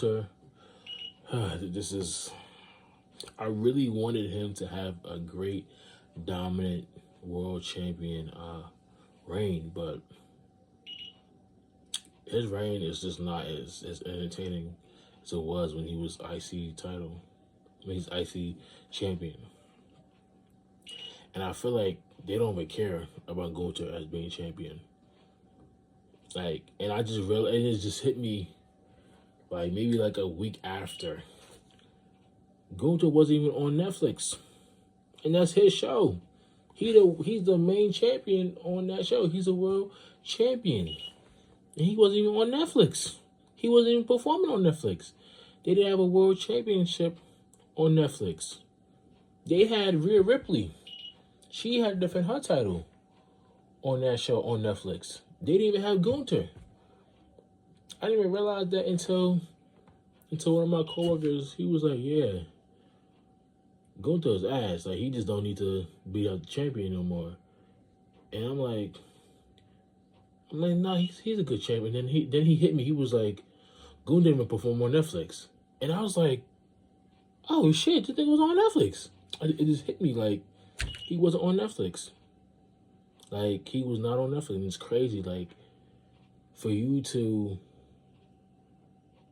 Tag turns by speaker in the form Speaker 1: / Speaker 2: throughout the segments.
Speaker 1: Gunther, I really wanted him to have a great, dominant world champion reign, but his reign is just not as entertaining as it was when he was when he's IC champion. And I feel like they don't even care about Gunther as being champion. And I just realized, it just hit me, maybe a week after. Gunther wasn't even on Netflix. And that's his show. He's the main champion on that show. He's a world champion. And he wasn't even on Netflix. He wasn't even performing on Netflix. They didn't have a world championship on Netflix. They had Rhea Ripley. She had to defend her title on that show on Netflix. They didn't even have Gunther. I didn't even realize that until one of my coworkers, he was like, yeah, Gunther's ass. He just don't need to be the champion no more. And I'm like, nah, he's a good champion. Then he hit me. He was like, Gunther didn't even perform on Netflix. And I was like, oh shit, this thing was on Netflix. It just hit me he wasn't on Netflix. He was not on Netflix. And it's crazy. For you to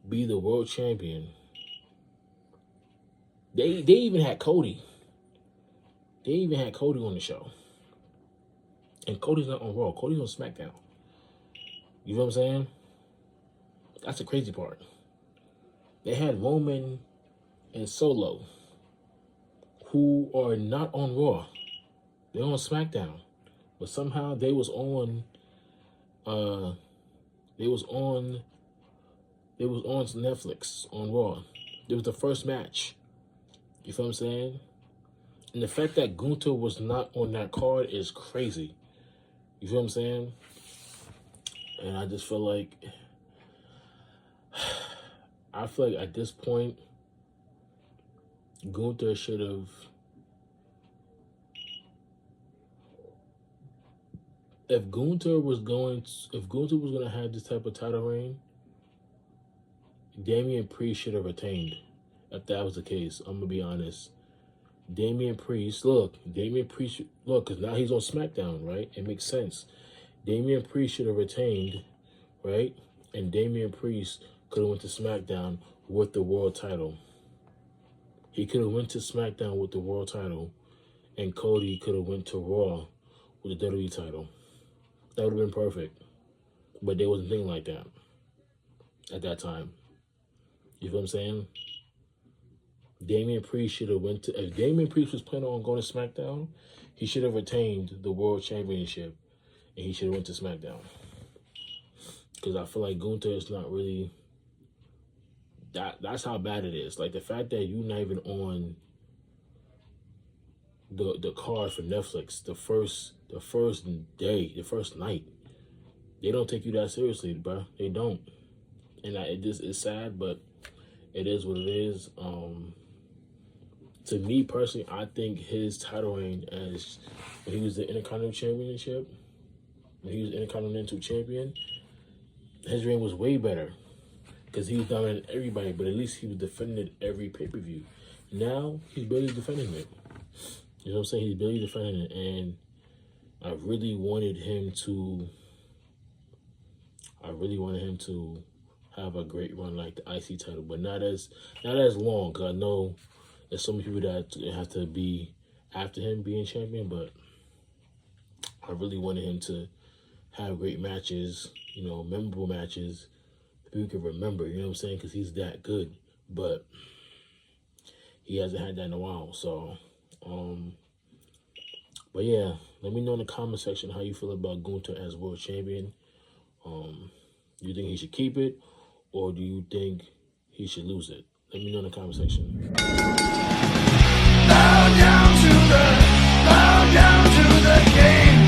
Speaker 1: be the world champion. They even had Cody. They even had Cody on the show. And Cody's not on Raw. Cody's on SmackDown. You know what I'm saying? That's the crazy part. They had Roman and Solo, who are not on Raw. They're on SmackDown. But somehow they was on Netflix on Raw. It was the first match. You feel what I'm saying? And the fact that Gunther was not on that card is crazy. You feel what I'm saying? And I just feel like at this point, Gunther should have. If Gunther was going to have this type of title reign, Damian Priest should have retained. If that was the case, I'm gonna be honest. Damian Priest, because now he's on SmackDown, right? It makes sense. Damian Priest should have retained, right? And Damian Priest could have went to SmackDown with the world title. He could have went to SmackDown with the world title, and Cody could have went to Raw with the WWE title. That would have been perfect. But there wasn't anything like that at that time. You feel what I'm saying? Damian Priest should have if Damian Priest was planning on going to SmackDown, he should have retained the World Championship, and he should have went to SmackDown. Because I feel like Gunther is not really... That's how bad it is. The fact that you're not even on the card for Netflix, the first day, the first night, they don't take you that seriously, bro. They don't. And it's sad, but it is what it is. To me personally, I think his title reign as when he was the Intercontinental Champion, his reign was way better because he was dominating everybody, but at least he was defending every pay-per-view. Now, he's barely defending it. You know what I'm saying? He's barely defending it, and I really wanted him to have a great run like the IC title, but not as long, because I know there's so many people that have to be after him being champion, but I really wanted him to have great matches, memorable matches that people can remember, you know what I'm saying, because he's that good, but he hasn't had that in a while, so, but yeah, let me know in the comment section how you feel about Gunther as world champion. Do you think he should keep it, or do you think he should lose it? Let me know in the comment section. Bow down to the game.